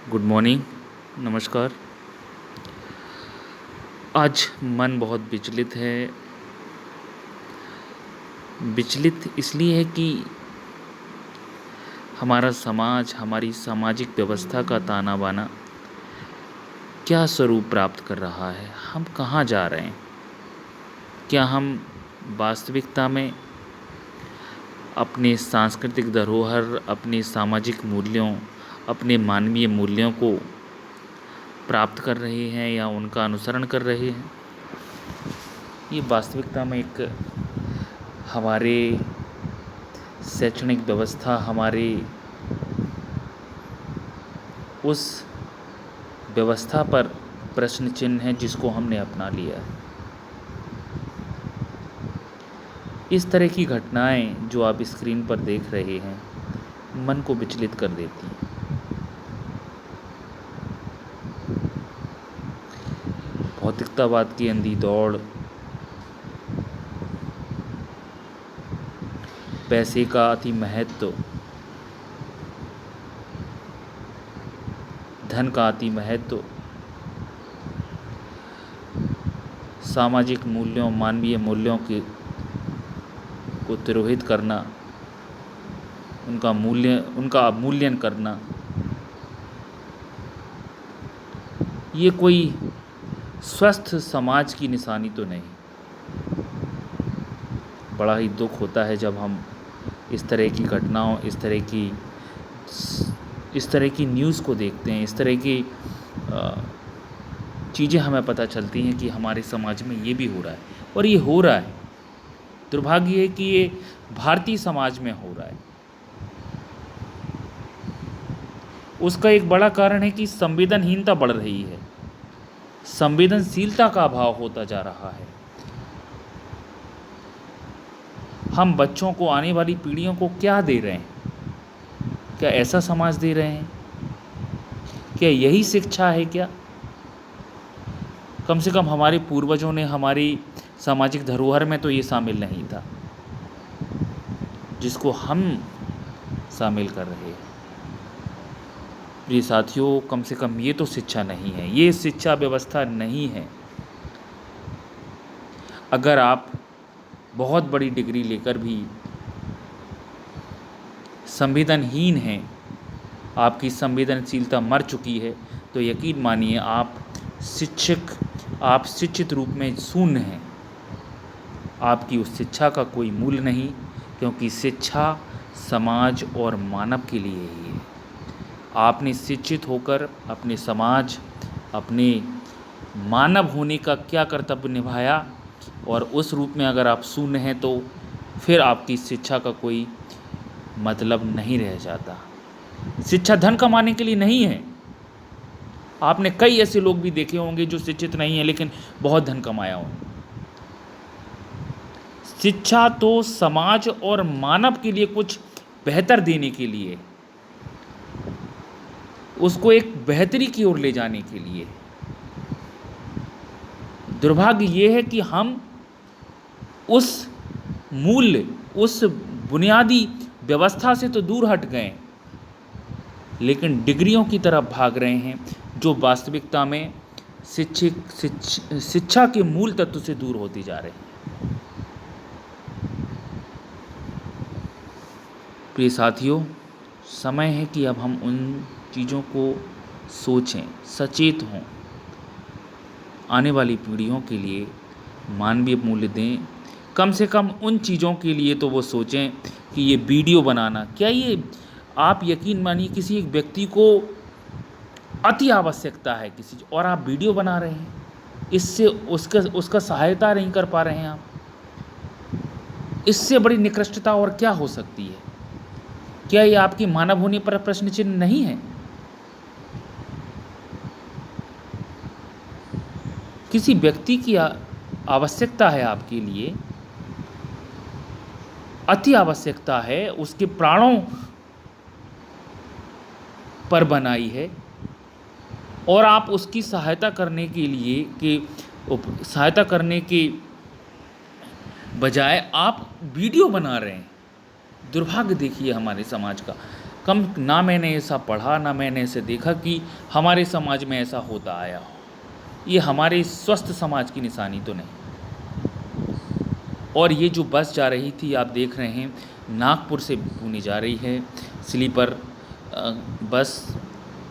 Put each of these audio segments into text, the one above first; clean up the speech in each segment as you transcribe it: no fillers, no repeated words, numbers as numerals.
Good morning. नमस्कार। आज मन बहुत विचलित है। विचलित इसलिए है कि हमारा समाज, हमारी सामाजिक व्यवस्था का ताना बाना क्या स्वरूप प्राप्त कर रहा है। हम कहाँ जा रहे हैं? क्या हम वास्तविकता में अपने सांस्कृतिक धरोहर, अपने सामाजिक मूल्यों, अपने मानवीय मूल्यों को प्राप्त कर रहे हैं या उनका अनुसरण कर रहे हैं? ये वास्तविकता में एक हमारे शैक्षणिक व्यवस्था, हमारे उस व्यवस्था पर प्रश्न चिन्ह है जिसको हमने अपना लिया है। इस तरह की घटनाएं जो आप स्क्रीन पर देख रहे हैं मन को विचलित कर देती हैं। भौतिकतावाद की अंधी दौड़, पैसे का अति महत्व, धन का अति महत्व, सामाजिक मूल्यों, मानवीय मूल्यों को तिरोहित करना, उनका अवमूल्यन करना, ये कोई स्वस्थ समाज की निशानी तो नहीं। बड़ा ही दुख होता है जब हम इस तरह की घटनाओं, इस तरह की न्यूज़ को देखते हैं। इस तरह की चीज़ें हमें पता चलती हैं कि हमारे समाज में ये भी हो रहा है, और ये हो रहा है। दुर्भाग्य है कि ये भारतीय समाज में हो रहा है। उसका एक बड़ा कारण है कि संवेदनहीनता बढ़ रही है, संवेदनशीलता का अभाव होता जा रहा है। हम बच्चों को, आने वाली पीढ़ियों को क्या दे रहे हैं? क्या ऐसा समाज दे रहे हैं? क्या यही शिक्षा है क्या? कम से कम हमारे पूर्वजों ने हमारी सामाजिक धरोहर में तो ये शामिल नहीं था जिसको हम शामिल कर रहे हैं। प्रिय साथियों, कम से कम ये तो शिक्षा नहीं है, ये शिक्षा व्यवस्था नहीं है। अगर आप बहुत बड़ी डिग्री लेकर भी संवेदनहीन हैं, आपकी संवेदनशीलता मर चुकी है, तो यकीन मानिए आप शिक्षित रूप में शून्य हैं। आपकी उस शिक्षा का कोई मूल्य नहीं, क्योंकि शिक्षा समाज और मानव के लिए ही है। आपने शिक्षित होकर अपने समाज, अपने मानव होने का क्या कर्तव्य निभाया, और उस रूप में अगर आप शून्य हैं तो फिर आपकी शिक्षा का कोई मतलब नहीं रह जाता। शिक्षा धन कमाने के लिए नहीं है। आपने कई ऐसे लोग भी देखे होंगे जो शिक्षित नहीं है लेकिन बहुत धन कमाया हो। शिक्षा तो समाज और मानव के लिए कुछ बेहतर देने के लिए, उसको एक बेहतरी की ओर ले जाने के लिए। दुर्भाग्य ये है कि हम उस मूल्य, उस बुनियादी व्यवस्था से तो दूर हट गए, लेकिन डिग्रियों की तरफ भाग रहे हैं जो वास्तविकता में शिक्षा के मूल तत्व से दूर होती जा रहे हैं। प्रिय साथियों, समय है कि अब हम उन चीज़ों को सोचें, सचेत हों, आने वाली पीढ़ियों के लिए मानवीय मूल्य दें। कम से कम उन चीज़ों के लिए तो वो सोचें कि ये वीडियो बनाना, क्या ये, आप यकीन मानिए किसी एक व्यक्ति को अति आवश्यकता है किसी, और आप वीडियो बना रहे हैं, इससे उसका सहायता नहीं कर पा रहे हैं आप। इससे बड़ी निकृष्टता और क्या हो सकती है? क्या ये आपकी मानव होने पर प्रश्न चिन्ह नहीं है? किसी व्यक्ति की आवश्यकता है आपके लिए, अति आवश्यकता है, उसके प्राणों पर बनाई है, और आप उसकी सहायता करने के बजाय आप वीडियो बना रहे हैं। दुर्भाग्य देखिए हमारे समाज का। ना मैंने ऐसा पढ़ा, ना मैंने ऐसे देखा कि हमारे समाज में ऐसा होता आया हो। ये हमारे स्वस्थ समाज की निशानी तो नहीं। और ये जो बस जा रही थी, आप देख रहे हैं, नागपुर से पुणे जा रही है, स्लीपर बस।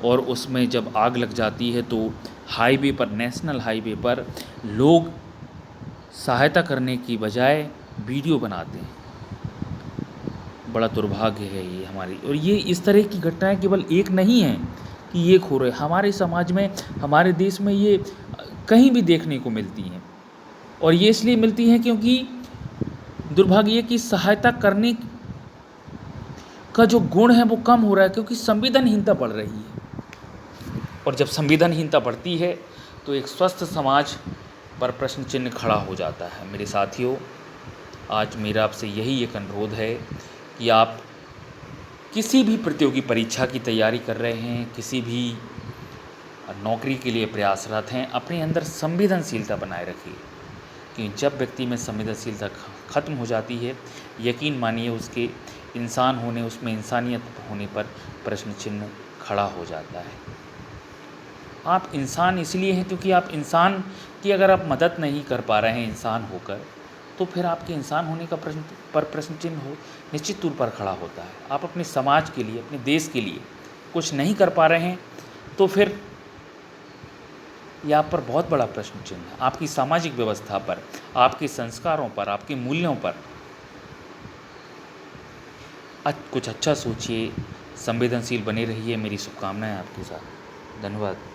और उसमें जब आग लग जाती है तो हाईवे पर, नेशनल हाईवे पर लोग सहायता करने की बजाय वीडियो बनाते हैं। बड़ा दुर्भाग्य है ये हमारी। और ये इस तरह की घटनाएं केवल एक नहीं हैं कि ये हो रहे, हमारे समाज में, हमारे देश में ये कहीं भी देखने को मिलती हैं। और ये इसलिए मिलती हैं क्योंकि दुर्भाग्य है कि सहायता करने का जो गुण है वो कम हो रहा है, क्योंकि संवेदनहीनता बढ़ रही है। और जब संवेदनहीनता बढ़ती है तो एक स्वस्थ समाज पर प्रश्न चिन्ह खड़ा हो जाता है। मेरे साथियों, आज मेरा आपसे यही एक अनुरोध है कि आप किसी भी प्रतियोगी परीक्षा की तैयारी कर रहे हैं, किसी भी नौकरी के लिए प्रयासरत हैं, अपने अंदर संवेदनशीलता बनाए रखिए। क्योंकि जब व्यक्ति में संवेदनशीलता खत्म हो जाती है, यकीन मानिए उसके इंसान होने, उसमें इंसानियत होने पर प्रश्न चिन्ह खड़ा हो जाता है। आप इंसान इसलिए हैं क्योंकि आप इंसान की अगर आप मदद नहीं कर पा रहे हैं इंसान होकर, तो फिर आपके इंसान होने का प्रश्न चिन्ह हो निश्चित तौर पर खड़ा होता है। आप अपने समाज के लिए, अपने देश के लिए कुछ नहीं कर पा रहे हैं, तो फिर यह आप पर बहुत बड़ा प्रश्न चिन्ह है। आपकी सामाजिक व्यवस्था पर, आपके संस्कारों पर, आपके मूल्यों पर कुछ अच्छा सोचिए, संवेदनशील बने रहिए। मेरी शुभकामनाएं आपके साथ। धन्यवाद।